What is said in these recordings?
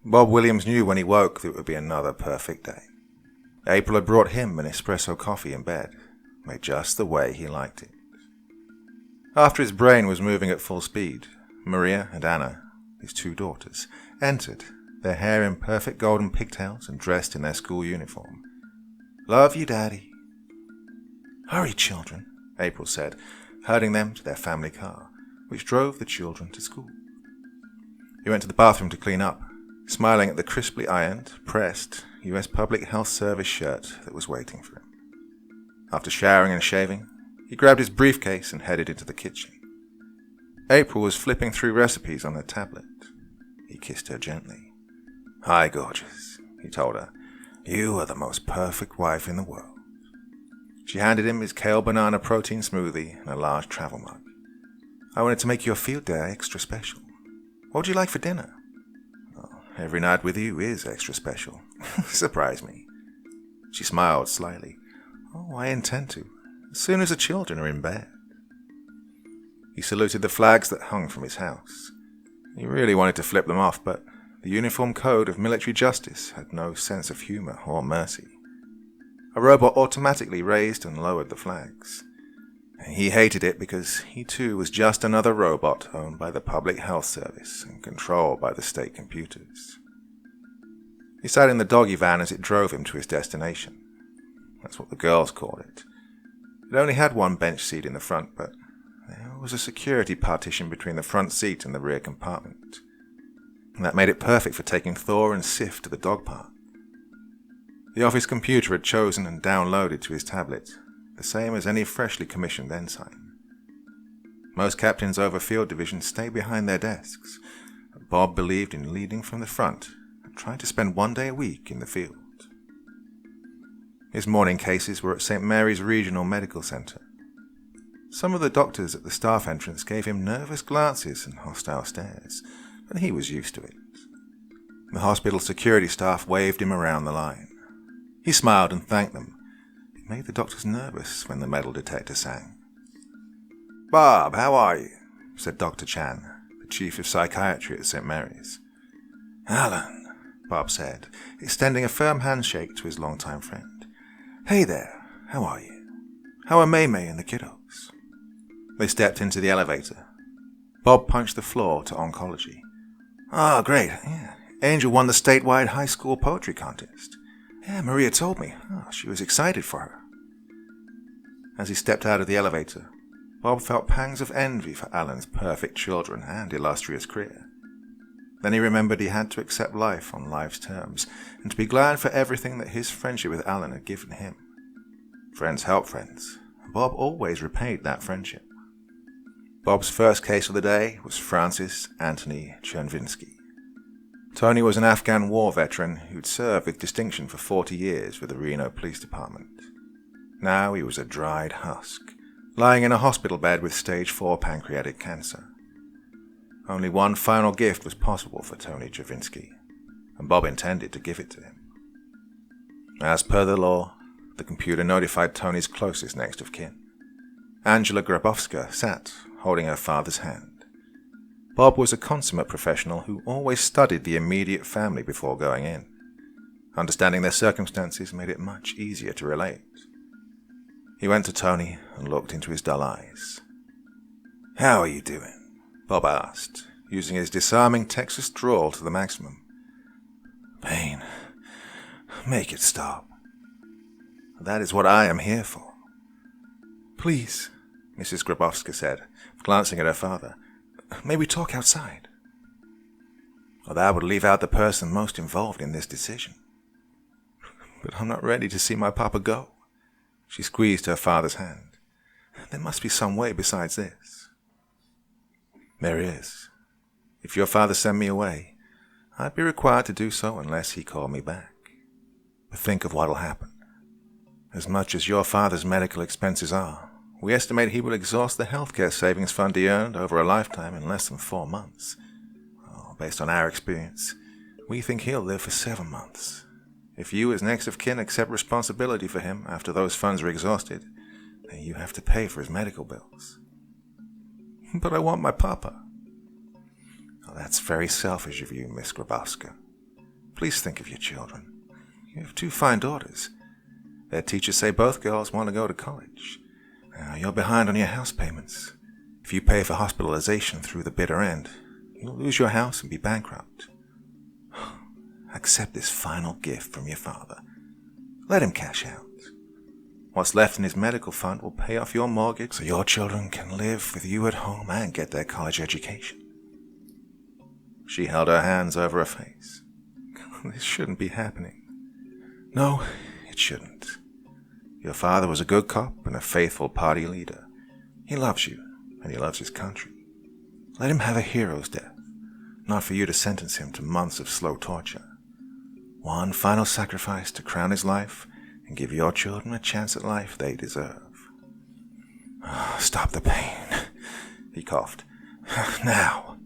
Bob Williams knew when he woke that it would be another perfect day. April had brought him an espresso coffee in bed, made just the way he liked it. After his brain was moving at full speed, Maria and Anna, his two daughters, entered, their hair in perfect golden pigtails and dressed in their school uniform. "Love you, Daddy." "Hurry, children," April said, herding them to their family car, which drove the children to school. He went to the bathroom to clean up, smiling at the crisply ironed, pressed U.S. Public Health Service shirt that was waiting for him. After showering and shaving, he grabbed his briefcase and headed into the kitchen. April was flipping through recipes on her tablet. He kissed her gently. "Hi, gorgeous," he told her. "You are the most perfect wife in the world." She handed him his kale banana protein smoothie and a large travel mug. "I wanted to make your field day extra special. What would you like for dinner?" "Oh, every night with you is extra special. Surprise me." She smiled slyly. "Oh, I intend to, as soon as the children are in bed." He saluted the flags that hung from his house. He really wanted to flip them off, but the uniform code of military justice had no sense of humor or mercy. A robot automatically raised and lowered the flags. He hated it because he too was just another robot owned by the Public Health Service and controlled by the state computers. He sat in the doggy van as it drove him to his destination. That's what the girls called it. It only had one bench seat in the front, but there was a security partition between the front seat and the rear compartment. And that made it perfect for taking Thor and Sif to the dog park. The office computer had chosen and downloaded to his tablet, the same as any freshly commissioned ensign. Most captains over field divisions stay behind their desks, but Bob believed in leading from the front and tried to spend one day a week in the field. His morning cases were at St. Mary's Regional Medical Center. Some of the doctors at the staff entrance gave him nervous glances and hostile stares, but he was used to it. The hospital security staff waved him around the line. He smiled and thanked them. It made the doctors nervous when the metal detector sang. "Bob, how are you?" said Dr. Chan, the chief of psychiatry at St. Mary's. "Alan," Bob said, extending a firm handshake to his longtime friend. "Hey there, how are you? How are May May and the kiddos?" They stepped into the elevator. Bob punched the floor to oncology. "Oh, great. Yeah. Angel won the statewide high school poetry contest. Yeah, Maria told me. Oh, she was excited for her." As he stepped out of the elevator, Bob felt pangs of envy for Alan's perfect children and illustrious career. Then he remembered he had to accept life on life's terms and to be glad for everything that his friendship with Alan had given him. Friends help friends. Bob always repaid that friendship. Bob's first case of the day was Francis Anthony Chervinsky. Tony was an Afghan war veteran who'd served with distinction for 40 years with the Reno Police Department. Now he was a dried husk, lying in a hospital bed with stage 4 pancreatic cancer. Only one final gift was possible for Tony Chervinsky, and Bob intended to give it to him. As per the law, the computer notified Tony's closest next of kin. Angela Grabowska sat, holding her father's hand. Bob was a consummate professional who always studied the immediate family before going in. Understanding their circumstances made it much easier to relate. He went to Tony and looked into his dull eyes. "How are you doing?" Bob asked, using his disarming Texas drawl to the maximum. "Pain. Make it stop. That is what I am here for." "Please," Mrs. Grabowska said, glancing at her father, "may we talk outside?" "Well, that would leave out the person most involved in this decision." "But I'm not ready to see my papa go." She squeezed her father's hand. "There must be some way besides this." "There is. If your father sent me away, I'd be required to do so unless he called me back. But think of what'll happen. As much as your father's medical expenses are, we estimate he will exhaust the healthcare savings fund he earned over a lifetime in less than 4 months. Based on our experience, we think he'll live for 7 months. If you as next of kin accept responsibility for him after those funds are exhausted, then you have to pay for his medical bills." "But I want my papa." "That's very selfish of you, Miss Grabowska. Please think of your children. You have 2 fine daughters. Their teachers say both girls want to go to college. You're behind on your house payments. If you pay for hospitalization through the bitter end, you'll lose your house and be bankrupt. Accept this final gift from your father. Let him cash out. What's left in his medical fund will pay off your mortgage so your children can live with you at home and get their college education. She held her hands over her face. This shouldn't be happening. No, it shouldn't. Your father was a good cop and a faithful party leader. He loves you, and he loves his country. Let him have a hero's death, not for you to sentence him to months of slow torture. One final sacrifice to crown his life and give your children a chance at life they deserve. Stop the pain, he coughed. Now.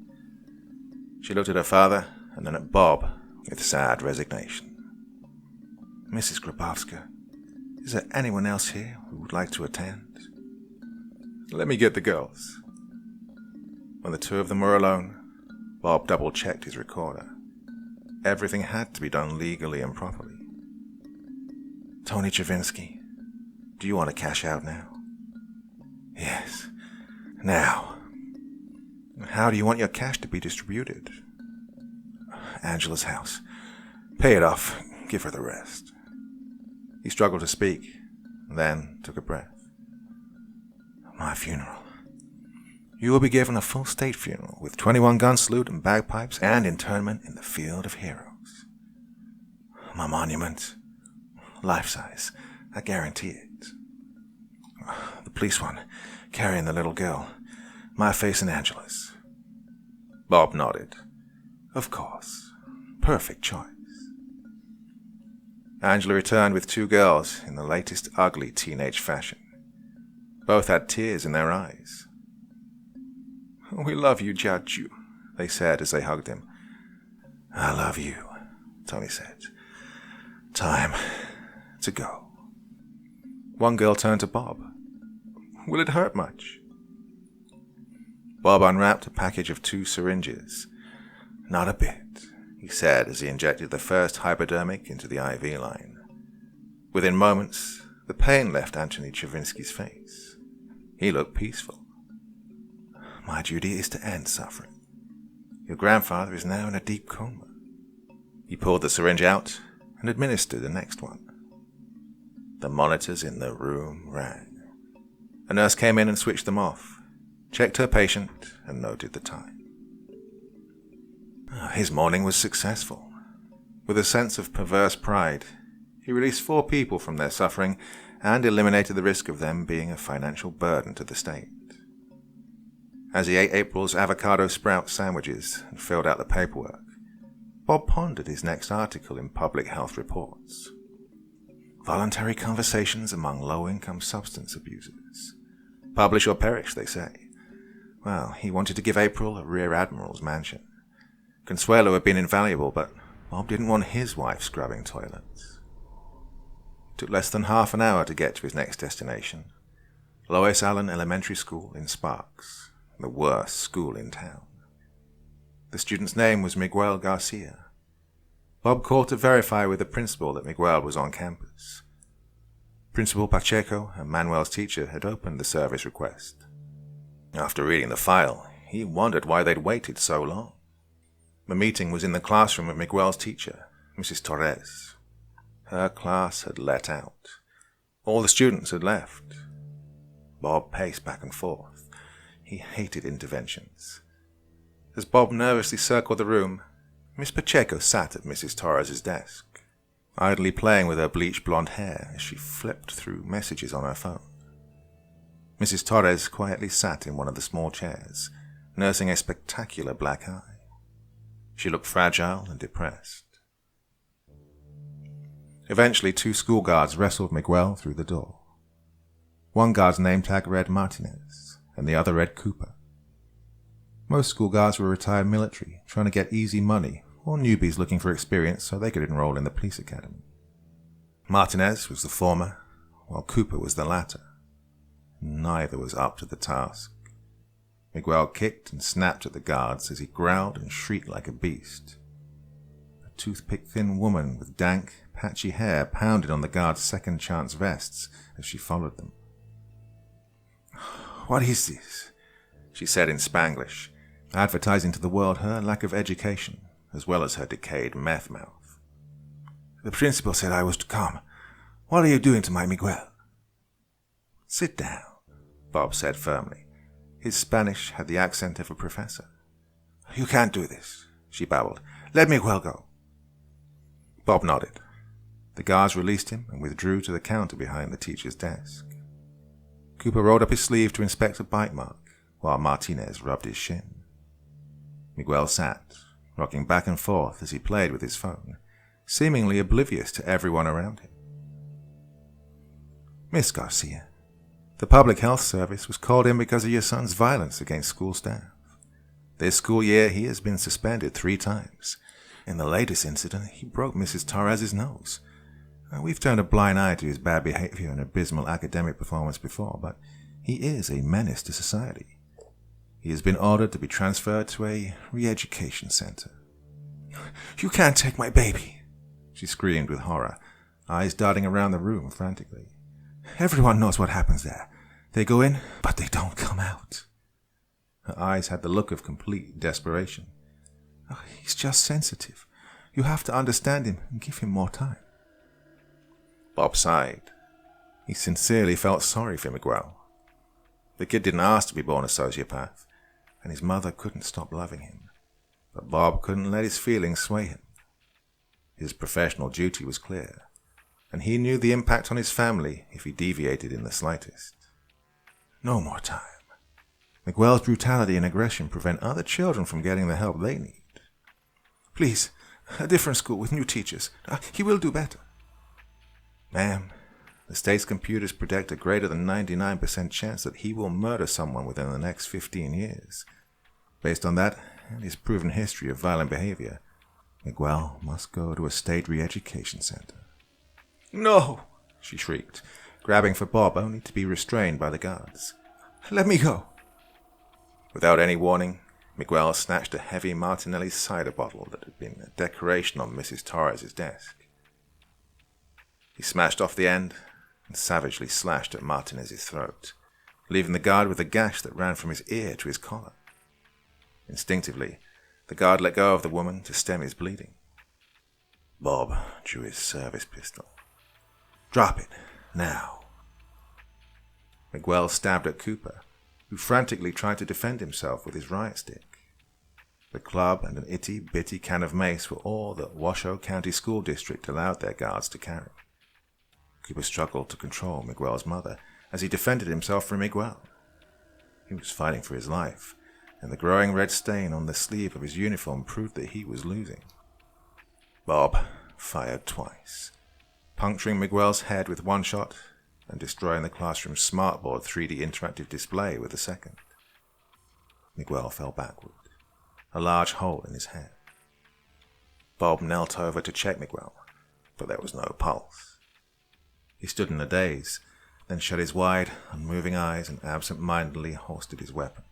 She looked at her father and then at Bob with sad resignation. Mrs. Grabowska, is there anyone else here who would like to attend? Let me get the girls. When the 2 of them were alone, Bob double-checked his recorder. Everything had to be done legally and properly. Tony Chavinsky, do you want to cash out now? Yes, now. How do you want your cash to be distributed? Angela's house. Pay it off, give her the rest. He struggled to speak, then took a breath. My funeral. You will be given a full state funeral with 21-gun salute and bagpipes and internment in the field of heroes. My monument. Life-size. I guarantee it. The police one, carrying the little girl. My face and Angela's. Bob nodded. Of course. Perfect choice. Angela returned with 2 girls in the latest ugly teenage fashion. Both had tears in their eyes. We love you, Judge, they said as they hugged him. I love you, Tony said. Time to go. One girl turned to Bob. Will it hurt much? Bob unwrapped a package of 2 syringes. Not a bit, he said as he injected the first hypodermic into the IV line. Within moments, the pain left Anthony Chavinsky's face. He looked peaceful. My duty is to end suffering. Your grandfather is now in a deep coma. He pulled the syringe out and administered the next one. The monitors in the room rang. A nurse came in and switched them off, checked her patient, and noted the time. His morning was successful. With a sense of perverse pride, he released 4 people from their suffering and eliminated the risk of them being a financial burden to the state. As he ate April's avocado sprout sandwiches and filled out the paperwork, Bob pondered his next article in Public Health Reports. Voluntary conversations among low-income substance abusers. Publish or perish, they say. Well, he wanted to give April a rear admiral's mansion. Consuelo had been invaluable, but Bob didn't want his wife scrubbing toilets. It took less than half an hour to get to his next destination, Lois Allen Elementary School in Sparks, the worst school in town. The student's name was Miguel Garcia. Bob called to verify with the principal that Miguel was on campus. Principal Pacheco and Manuel's teacher had opened the service request. After reading the file, he wondered why they'd waited so long. The meeting was in the classroom of Miguel's teacher, Mrs. Torres. Her class had let out. All the students had left. Bob paced back and forth. He hated interventions. As Bob nervously circled the room, Miss Pacheco sat at Mrs. Torres's desk, idly playing with her bleached blonde hair as she flipped through messages on her phone. Mrs. Torres quietly sat in one of the small chairs, nursing a spectacular black eye. She looked fragile and depressed. Eventually, 2 school guards wrestled Miguel through the door. One guard's name tag read Martinez, and the other read Cooper. Most school guards were retired military, trying to get easy money, or newbies looking for experience so they could enroll in the police academy. Martinez was the former, while Cooper was the latter. Neither was up to the task. Miguel kicked and snapped at the guards as he growled and shrieked like a beast. The toothpick-thin woman with dank, patchy hair pounded on the guards' second-chance vests as she followed them. "What is this?" she said in Spanglish, advertising to the world her lack of education, as well as her decayed meth mouth. "The principal said I was to come. What are you doing to my Miguel?" "Sit down," Bob said firmly. His Spanish had the accent of a professor. "You can't do this," she babbled. "Let Miguel go." Bob nodded. The guards released him and withdrew to the counter behind the teacher's desk. Cooper rolled up his sleeve to inspect a bite mark, while Martinez rubbed his shin. Miguel sat, rocking back and forth as he played with his phone, seemingly oblivious to everyone around him. "Miss Garcia, the Public Health Service was called in because of your son's violence against school staff. This school year he has been suspended 3 times. In the latest incident, he broke Mrs. Torres's nose. We've turned a blind eye to his bad behavior and abysmal academic performance before, but he is a menace to society. He has been ordered to be transferred to a re-education center." "You can't take my baby," she screamed with horror, eyes darting around the room frantically. "Everyone knows what happens there. They go in, but they don't come out." Her eyes had the look of complete desperation. "He's just sensitive. You have to understand him and give him more time." Bob sighed. He sincerely felt sorry for Miguel. The kid didn't ask to be born a sociopath, and his mother couldn't stop loving him. But Bob couldn't let his feelings sway him. His professional duty was clear, and he knew the impact on his family if he deviated in the slightest. No more time. Miguel's brutality and aggression prevent other children from getting the help they need. Please, a different school with new teachers. He will do better. Ma'am, the state's computers predict a greater than 99% chance that he will murder someone within the next 15 years. Based on that and his proven history of violent behavior, Miguel must go to a state re-education center. No, she shrieked, grabbing for Bob only to be restrained by the guards. Let me go. Without any warning, Miguel snatched a heavy Martinelli cider bottle that had been a decoration on Mrs. Torres's desk. He smashed off the end and savagely slashed at Martinez's throat, leaving the guard with a gash that ran from his ear to his collar. Instinctively, the guard let go of the woman to stem his bleeding. Bob drew his service pistol. Drop it, now. Miguel stabbed at Cooper, who frantically tried to defend himself with his riot stick. The club and an itty-bitty can of mace were all that Washoe County School District allowed their guards to carry. Cooper struggled to control Miguel's mother as he defended himself from Miguel. He was fighting for his life, and the growing red stain on the sleeve of his uniform proved that he was losing. Bob fired twice, puncturing Miguel's head with one shot and destroying the classroom's smartboard 3D interactive display with the second. Miguel fell backward, a large hole in his head. Bob knelt over to check Miguel, but there was no pulse. He stood in a daze, then shut his wide, unmoving eyes and absent-mindedly holstered his weapon.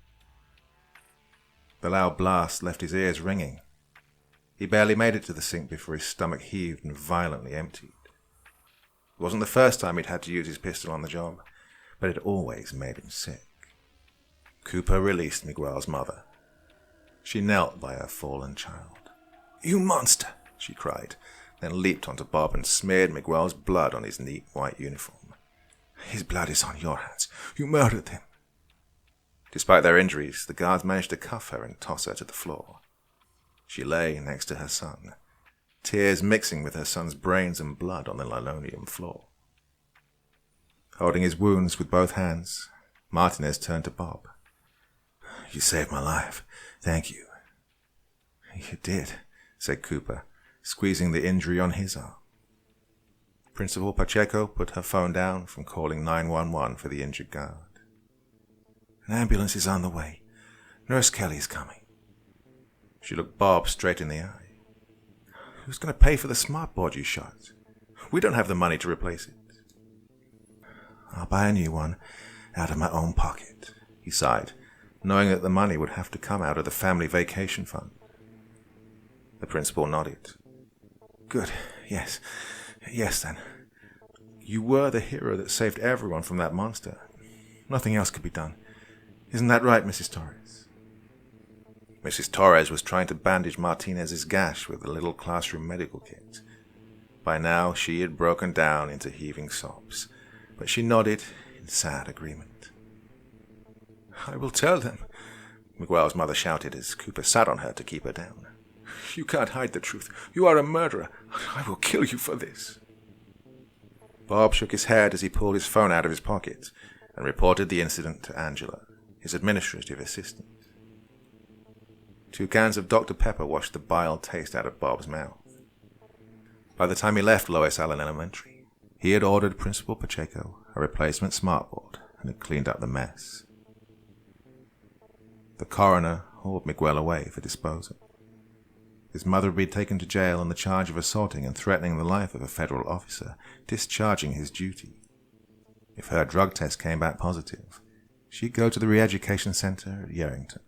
The loud blast left his ears ringing. He barely made it to the sink before his stomach heaved and violently emptied. It wasn't the first time he'd had to use his pistol on the job, but it always made him sick. Cooper released Miguel's mother. She knelt by her fallen child. You monster, she cried, then leaped onto Bob and smeared Miguel's blood on his neat white uniform. His blood is on your hands. You murdered him. Despite their injuries, the guards managed to cuff her and toss her to the floor. She lay next to her son, tears mixing with her son's brains and blood on the linoleum floor. Holding his wounds with both hands, Martinez turned to Bob. You saved my life. Thank you. You did, said Cooper, squeezing the injury on his arm. Principal Pacheco put her phone down from calling 911 for the injured guard. An ambulance is on the way. Nurse Kelly is coming. She looked Bob straight in the eye. Who's going to pay for the smartboard you shot? We don't have the money to replace it. I'll buy a new one out of my own pocket, he sighed, knowing that the money would have to come out of the family vacation fund. The principal nodded. Good. Yes. Yes, then. You were the hero that saved everyone from that monster. Nothing else could be done. Isn't that right, Mrs. Torres? Mrs. Torres was trying to bandage Martinez's gash with a little classroom medical kit. By now, she had broken down into heaving sobs, but she nodded in sad agreement. I will tell them, Miguel's mother shouted as Cooper sat on her to keep her down. You can't hide the truth. You are a murderer. I will kill you for this. Bob shook his head as he pulled his phone out of his pocket and reported the incident to Angela, his administrative assistant. 2 cans of Dr. Pepper washed the bile taste out of Bob's mouth. By the time he left Lois Allen Elementary, he had ordered Principal Pacheco a replacement smartboard and had cleaned up the mess. The coroner hauled Miguel away for disposal. His mother had been taken to jail on the charge of assaulting and threatening the life of a federal officer, discharging his duty. If her drug test came back positive, she'd go to the re-education center at Yerington.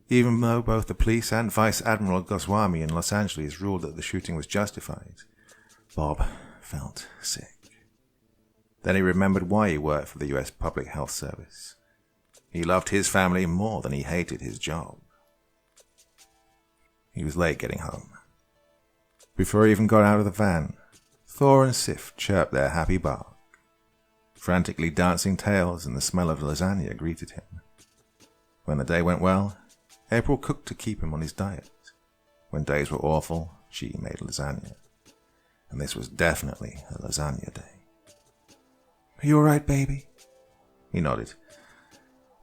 Even though both the police and Vice Admiral Goswami in Los Angeles ruled that the shooting was justified, Bob felt sick. Then he remembered why he worked for the U.S. Public Health Service. He loved his family more than he hated his job. He was late getting home. Before he even got out of the van, Thor and Sif chirped their happy bark. Frantically dancing tails and the smell of lasagna greeted him. When the day went well, April cooked to keep him on his diet. When days were awful, she made lasagna. And this was definitely a lasagna day. Are you all right, baby? He nodded.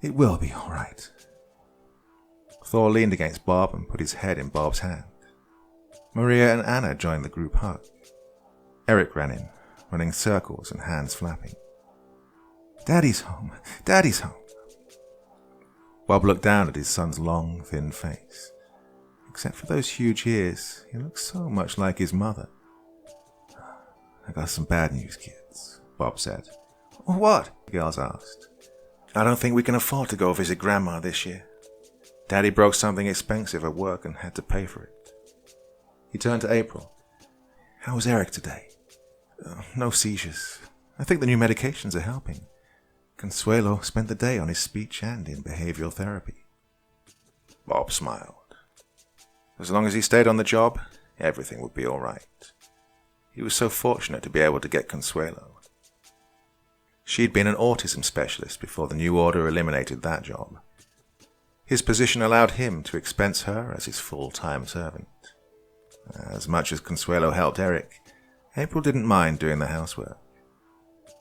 It will be all right. Thor leaned against Bob and put his head in Bob's hand. Maria and Anna joined the group hug. Eric ran in, running circles and hands flapping. Daddy's home! Daddy's home! Bob looked down at his son's long, thin face. Except for those huge ears, he looked so much like his mother. I got some bad news, kids, Bob said. What? The girls asked. I don't think we can afford to go visit Grandma this year. Daddy broke something expensive at work and had to pay for it. He turned to April. How was Eric today? No seizures. I think the new medications are helping. Consuelo spent the day on his speech and in behavioral therapy. Bob smiled. As long as he stayed on the job, everything would be all right. He was so fortunate to be able to get Consuelo. She'd been an autism specialist before the new order eliminated that job. His position allowed him to expense her as his full-time servant. As much as Consuelo helped Eric, April didn't mind doing the housework.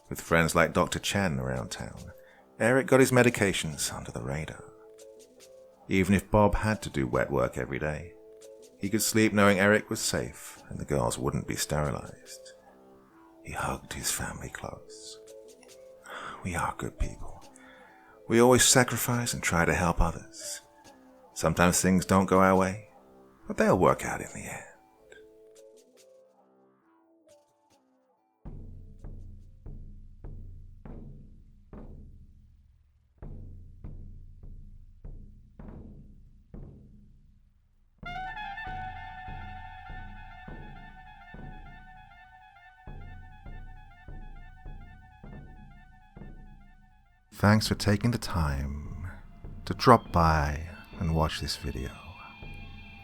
With friends like Dr. Chen around town, Eric got his medications under the radar. Even if Bob had to do wet work every day, he could sleep knowing Eric was safe and the girls wouldn't be sterilized. He hugged his family close. We are good people. We always sacrifice and try to help others. Sometimes things don't go our way, but they'll work out in the end. Thanks for taking the time to drop by and watch this video.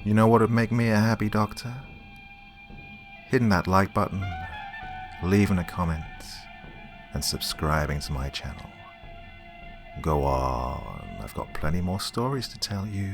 You know what would make me a happy doctor? Hitting that like button, leaving a comment, and subscribing to my channel. Go on, I've got plenty more stories to tell you.